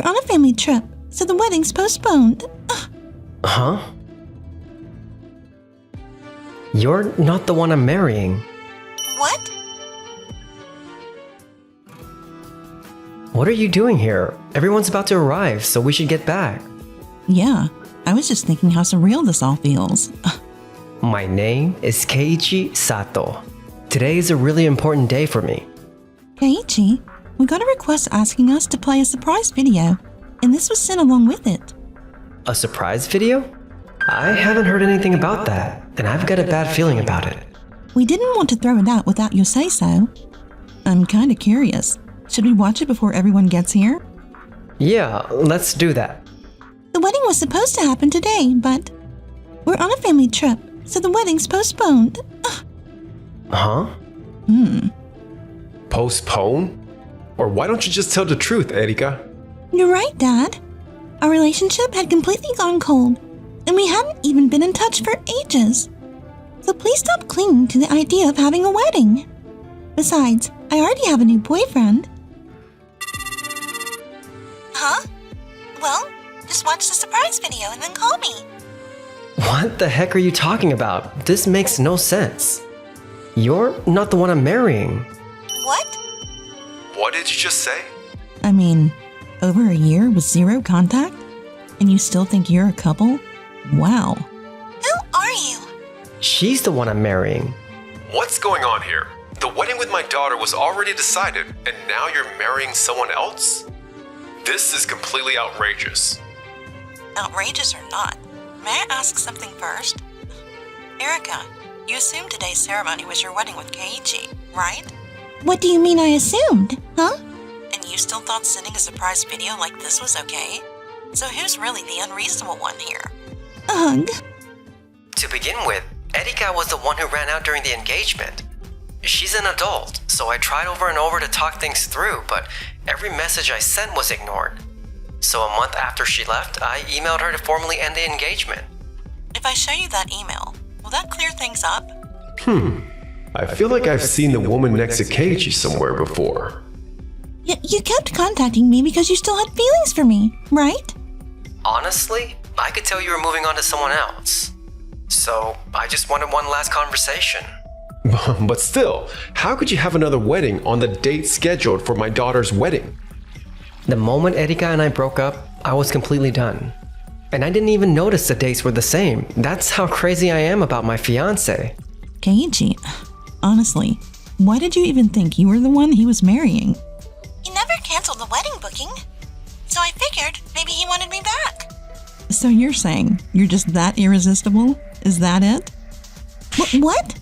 on a family trip, so the wedding's postponed. Huh? You're not the one I'm marrying. What? What are you doing here? Everyone's about to arrive, so we should get back. Yeah, I was just thinking how surreal this all feels. My name is Keiichi Sato. Today is a really important day for me. Keiichi, we got a request asking us to play a surprise video, and this was sent along with it. A surprise video? I haven't heard anything about that, and I've got a bad feeling about it. We didn't want to throw it out without your say-so. I'm kinda curious. Should we watch it before everyone gets here? Yeah, let's do that. The wedding was supposed to happen today, but we're on a family trip, so the wedding's postponed. Huh? Postpone? Or why don't you just tell the truth, Erika? You're right, Dad. Our relationship had completely gone cold, and we hadn't even been in touch for ages. So please stop clinging to the idea of having a wedding. Besides, I already have a new boyfriend. Huh? Well, just watch the surprise video and then call me. What the heck are you talking about? This makes no sense. You're not the one I'm marrying. What? What did you just say? I mean, over a year with zero contact? And you still think you're a couple? Wow. Who are you? She's the one I'm marrying. What's going on here? The wedding with my daughter was already decided, and now you're marrying someone else? This is completely outrageous. Outrageous or not, may I ask something first? Erika, you assumed today's ceremony was your wedding with Keiichi, right? What do you mean I assumed, huh? And you still thought sending a surprise video like this was okay? So who's really the unreasonable one here? Ugh. To begin with, Erika was the one who ran out during the engagement. She's an adult, so I tried over and over to talk things through, but every message I sent was ignored. So a month after she left, I emailed her to formally end the engagement. If I show you that email, will that clear things up? I feel like I've seen the woman next to Keiichi somewhere before. You kept contacting me because you still had feelings for me, right? Honestly, I could tell you were moving on to someone else. So I just wanted one last conversation. But still, how could you have another wedding on the date scheduled for my daughter's wedding? The moment Erika and I broke up, I was completely done. And I didn't even notice the dates were the same. That's how crazy I am about my fiancé. Keiichi, honestly, why did you even think you were the one he was marrying? He never canceled the wedding booking, so I figured maybe he wanted me back. So you're saying you're just that irresistible? Is that it? What?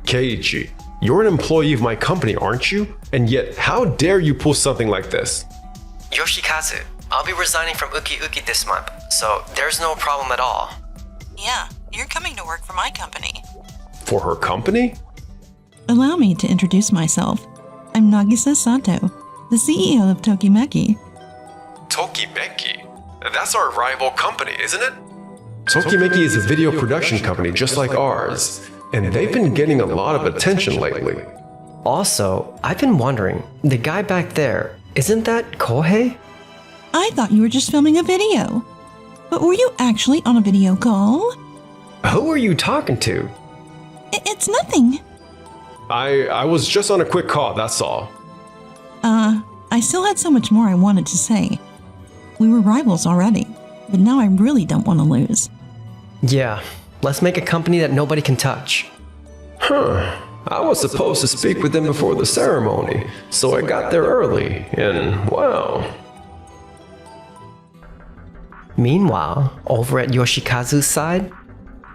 Keiichi, you're an employee of my company, aren't you? And yet, how dare you pull something like this? Yoshikazu, I'll be resigning from Uki Uki this month, so there's no problem at all. Yeah, you're coming to work for my company. For her company? Allow me to introduce myself. I'm Nagisa Sato, the CEO of Tokimeki. Tokimeki? That's our rival company, isn't it? Tokimeki is a video production company just like ours, and they've been getting a lot of attention lately. Also, I've been wondering, the guy back there, isn't that Kohei? I thought you were just filming a video. But were you actually on a video call? Who are you talking to? It's nothing. I was just on a quick call, that's all. I still had so much more I wanted to say. We were rivals already, but now I really don't want to lose. Yeah, let's make a company that nobody can touch. I was supposed to speak with them before the ceremony, so I got there early, and wow. Meanwhile, over at Yoshikazu's side,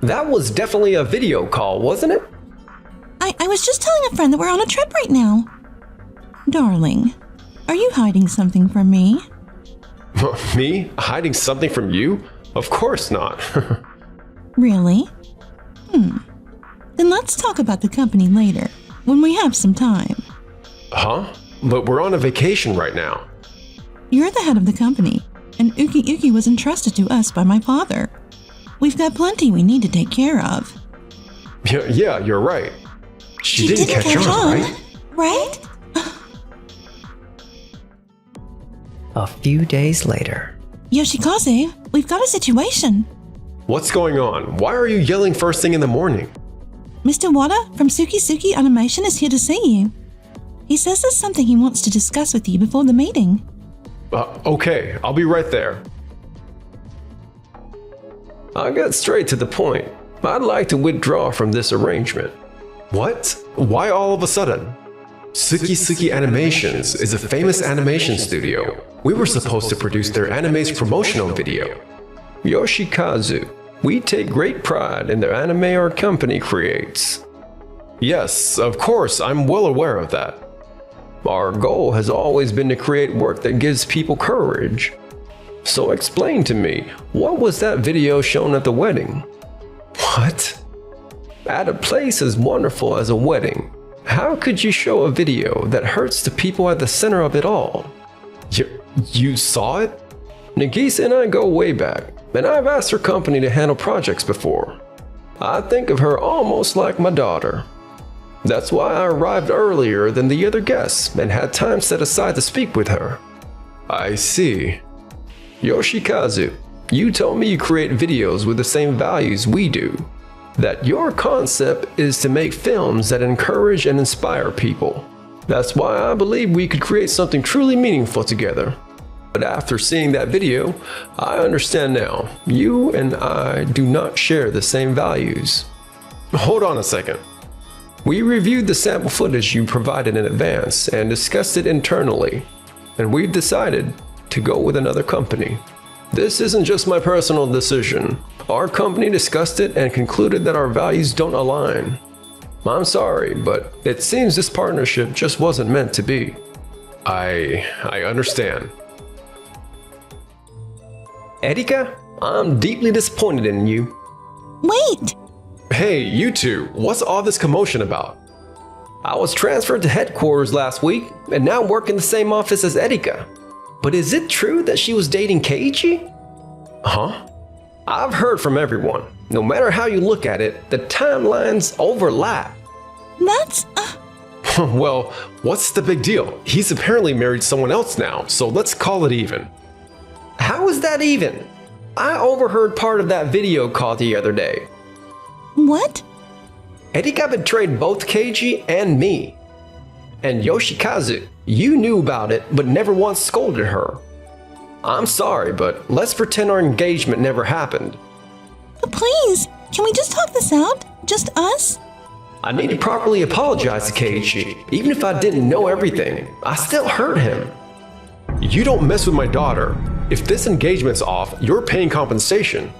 that was definitely a video call, wasn't it? I was just telling a friend that we're on a trip right now. Darling, are you hiding something from me? Me? Hiding something from you? Of course not. Really? Then let's talk about the company later, when we have some time. Huh? But we're on a vacation right now. You're the head of the company, and Uki Uki was entrusted to us by my father. We've got plenty we need to take care of. Yeah, you're right. She didn't catch on, right? Right? A few days later. Yoshikazu, we've got a situation. What's going on? Why are you yelling first thing in the morning? Mr. Wada from Suki Animation is here to see you. He says there's something he wants to discuss with you before the meeting. Okay, I'll be right there. I'll get straight to the point. I'd like to withdraw from this arrangement. What? Why all of a sudden? Suki Animations is a famous animation studio. We were supposed to produce their anime's promotional video. Yoshikazu, we take great pride in the anime our company creates. Yes, of course, I'm well aware of that. Our goal has always been to create work that gives people courage. So explain to me, what was that video shown at the wedding? What? At a place as wonderful as a wedding, how could you show a video that hurts the people at the center of it all? You saw it? Nagisa and I go way back, and I've asked her company to handle projects before. I think of her almost like my daughter. That's why I arrived earlier than the other guests and had time set aside to speak with her. I see. Yoshikazu, you told me you create videos with the same values we do. That your concept is to make films that encourage and inspire people. That's why I believe we could create something truly meaningful together. But after seeing that video, I understand now, you and I do not share the same values. Hold on a second. We reviewed the sample footage you provided in advance and discussed it internally, and we've decided to go with another company. This isn't just my personal decision. Our company discussed it and concluded that our values don't align. I'm sorry, but it seems this partnership just wasn't meant to be. I understand. Erika, I'm deeply disappointed in you. Wait! Hey, you two, what's all this commotion about? I was transferred to headquarters last week, and now work in the same office as Erika. But is it true that she was dating Keiichi? Huh? I've heard from everyone. No matter how you look at it, the timelines overlap. That's... Well, what's the big deal? He's apparently married someone else now, so let's call it even. How is that even? I overheard part of that video call the other day. What? Erika betrayed both Keiji and me. And Yoshikazu, you knew about it but never once scolded her. I'm sorry, but let's pretend our engagement never happened. But please, can we just talk this out? Just us? I need to properly apologize to Keiichi. Even if I didn't know everything, I still hurt him. You don't mess with my daughter. If this engagement's off, you're paying compensation.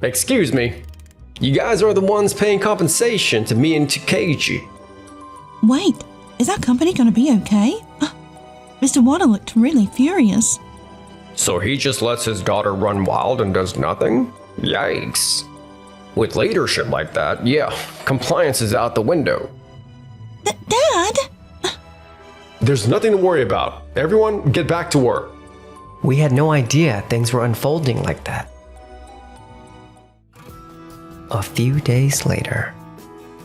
Excuse me. You guys are the ones paying compensation to me and to Keiichi. Wait, is that company gonna be okay? Mr. Wada looked really furious. So he just lets his daughter run wild and does nothing? Yikes. With leadership like that, yeah, compliance is out the window. Dad? There's nothing to worry about. Everyone, get back to work. We had no idea things were unfolding like that. A few days later.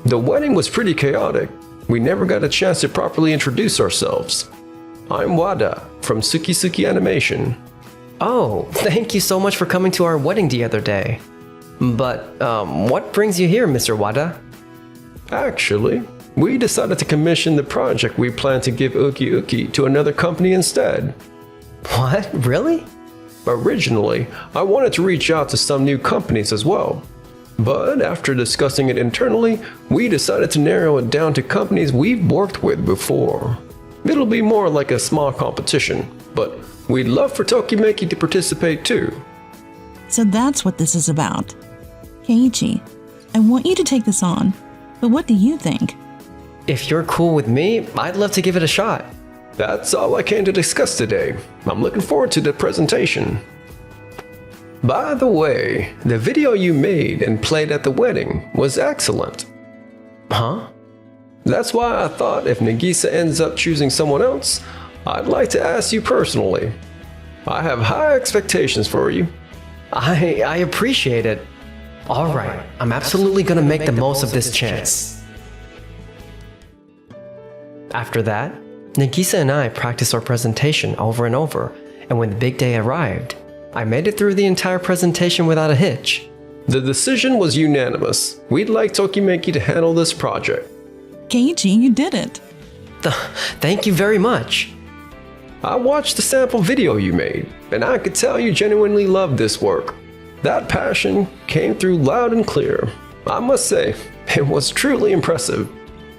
The wedding was pretty chaotic. We never got a chance to properly introduce ourselves. I'm Wada from Suki Animation. Oh, thank you so much for coming to our wedding the other day. But, what brings you here, Mr. Wada? Actually, we decided to commission the project we plan to give Uki Uki to another company instead. What? Really? Originally, I wanted to reach out to some new companies as well. But after discussing it internally, we decided to narrow it down to companies we've worked with before. It'll be more like a small competition, but we'd love for Tokimeki to participate too. So that's what this is about. Keiichi, I want you to take this on, but what do you think? If you're cool with me, I'd love to give it a shot. That's all I came to discuss today. I'm looking forward to the presentation. By the way, the video you made and played at the wedding was excellent. Huh? That's why I thought if Nagisa ends up choosing someone else, I'd like to ask you personally. I have high expectations for you. I appreciate it. Alright, I'm absolutely gonna make the most of this chance. After that, Nagisa and I practiced our presentation over and over, and when the big day arrived, I made it through the entire presentation without a hitch. The decision was unanimous. We'd like Tokimeki to handle this project. Keiichi, you did it. Thank you very much. I watched the sample video you made, and I could tell you genuinely loved this work. That passion came through loud and clear. I must say, it was truly impressive.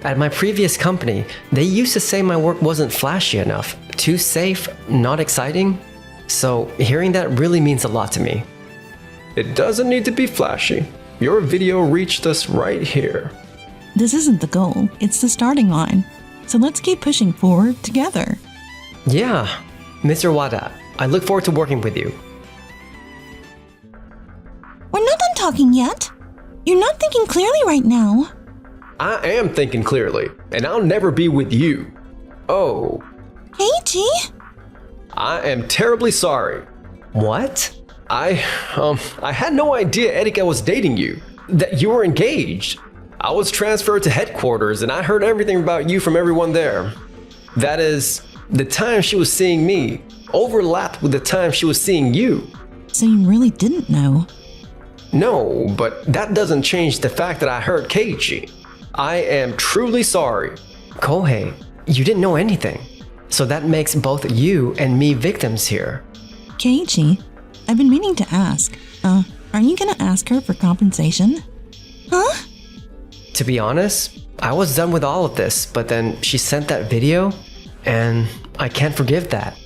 At my previous company, they used to say my work wasn't flashy enough, too safe, not exciting. So hearing that really means a lot to me. It doesn't need to be flashy. Your video reached us right here. This isn't the goal, it's the starting line. So let's keep pushing forward together. Yeah, Mr. Wada, I look forward to working with you. We're not done talking yet. You're not thinking clearly right now. I am thinking clearly, and I'll never be with you. Oh, Keiichi? I am terribly sorry. What? I had no idea Erika was dating you, that you were engaged. I was transferred to headquarters and I heard everything about you from everyone there. That is, the time she was seeing me overlapped with the time she was seeing you. So you really didn't know? No, but that doesn't change the fact that I heard Keiichi. I am truly sorry. Kohei, you didn't know anything. So that makes both you and me victims here. Keiichi, I've been meaning to ask. Are you gonna ask her for compensation? Huh? To be honest, I was done with all of this, but then she sent that video, and I can't forgive that.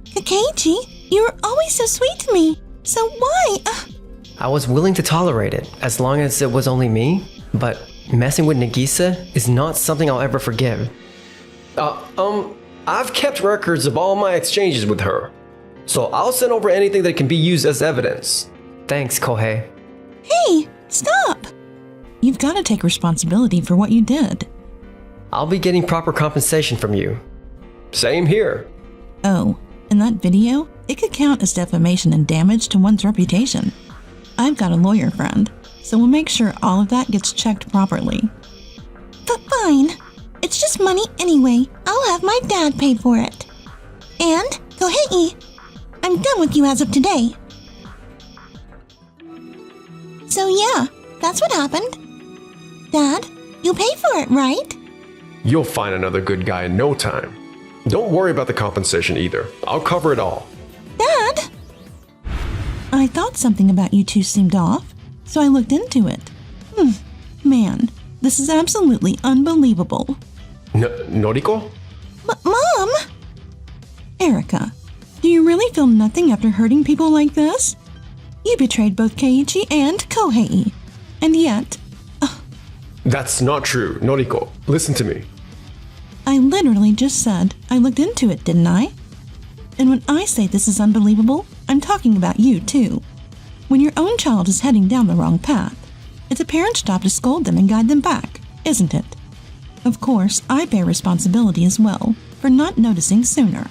Keiichi, you were always so sweet to me. So why? I was willing to tolerate it as long as it was only me, but messing with Nagisa is not something I'll ever forgive. I've kept records of all my exchanges with her, so I'll send over anything that can be used as evidence. Thanks, Kohei. Hey, stop! You've got to take responsibility for what you did. I'll be getting proper compensation from you. Same here. Oh, and that video, it could count as defamation and damage to one's reputation. I've got a lawyer friend, so we'll make sure all of that gets checked properly. But fine. It's just money anyway. I'll have my dad pay for it. And, Kohei, I'm done with you as of today. So yeah, that's what happened. Dad, you'll pay for it, right? You'll find another good guy in no time. Don't worry about the compensation either. I'll cover it all. Dad? I thought something about you two seemed off, so I looked into it. Man, this is absolutely unbelievable. Noriko? Mom? Erika, do you really feel nothing after hurting people like this? You betrayed both Keiichi and Kohei, and yet... That's not true, Noriko. Listen to me. I literally just said I looked into it, didn't I? And when I say this is unbelievable, I'm talking about you too. When your own child is heading down the wrong path, it's a parent's job to scold them and guide them back, isn't it? Of course, I bear responsibility as well for not noticing sooner.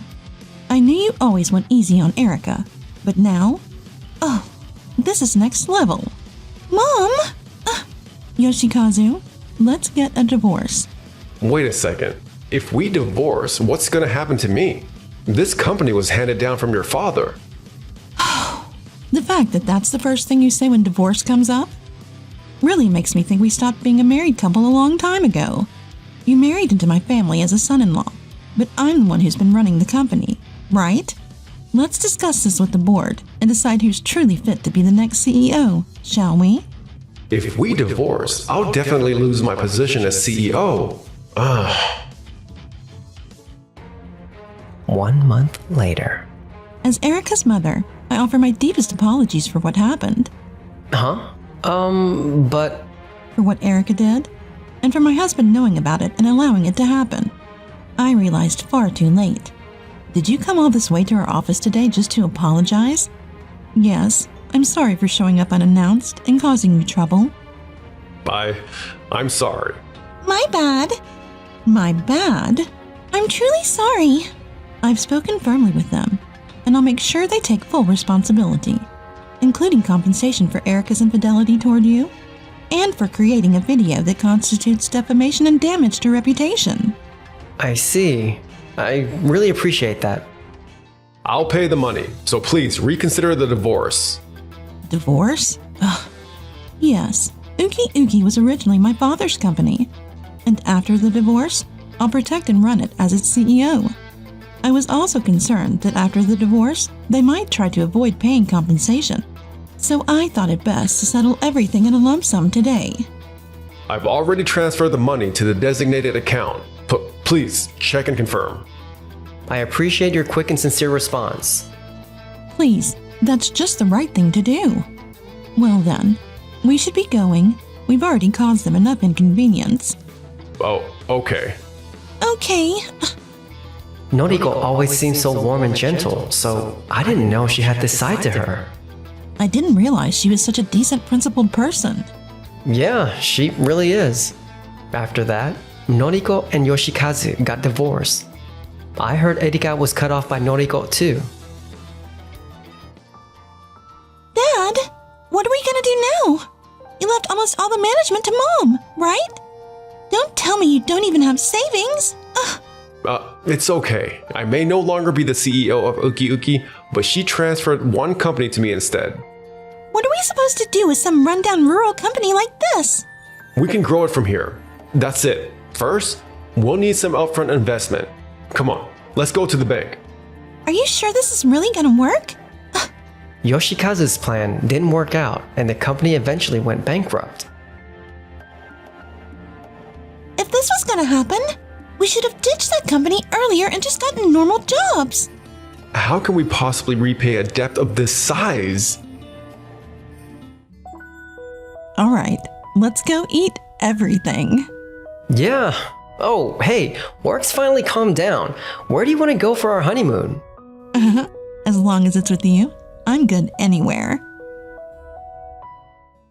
I knew you always went easy on Erika, but now... Oh, this is next level. Mom? Yoshikazu, let's get a divorce. Wait a second. If we divorce, what's gonna happen to me? This company was handed down from your father. The fact that that's the first thing you say when divorce comes up really makes me think we stopped being a married couple a long time ago. You married into my family as a son-in-law, but I'm the one who's been running the company, right? Let's discuss this with the board and decide who's truly fit to be the next CEO, shall we? If we divorce, I'll definitely lose my position as CEO. 1 month later. As Erika's mother, I offer my deepest apologies for what happened. Huh? But... For what Erika did, and for my husband knowing about it and allowing it to happen. I realized far too late. Did you come all this way to our office today just to apologize? Yes, I'm sorry for showing up unannounced and causing you trouble. I'm sorry. My bad. My bad? I'm truly sorry. I've spoken firmly with them, and I'll make sure they take full responsibility, including compensation for Erika's infidelity toward you, and for creating a video that constitutes defamation and damage to reputation. I see. I really appreciate that. I'll pay the money, so please reconsider the divorce. Divorce? Ugh. Yes, Uki Uki was originally my father's company. And after the divorce, I'll protect and run it as its CEO. I was also concerned that after the divorce, they might try to avoid paying compensation. So I thought it best to settle everything in a lump sum today. I've already transferred the money to the designated account. Please check and confirm. I appreciate your quick and sincere response. Please, that's just the right thing to do. Well then, we should be going. We've already caused them enough inconvenience. Oh, okay. Okay. Noriko always seems so warm and gentle, so I didn't know she had this side to her. I didn't realize she was such a decent, principled person. Yeah, she really is. After that, Noriko and Yoshikazu got divorced. I heard Erika was cut off by Noriko too. Dad, what are we gonna do now? You left almost all the management to Mom, right? Don't tell me you don't even have savings. Ugh. It's okay. I may no longer be the CEO of Uki Uki, but she transferred one company to me instead. What are we supposed to do with some rundown rural company like this? We can grow it from here. That's it. First, we'll need some upfront investment. Come on, let's go to the bank. Are you sure this is really gonna work? Yoshikazu's plan didn't work out and the company eventually went bankrupt. If this was gonna happen, we should have ditched that company earlier and just gotten normal jobs. How can we possibly repay a debt of this size? All right, let's go eat everything. Yeah. Oh, hey, work's finally calmed down. Where do you want to go for our honeymoon? As long as it's with you, I'm good anywhere.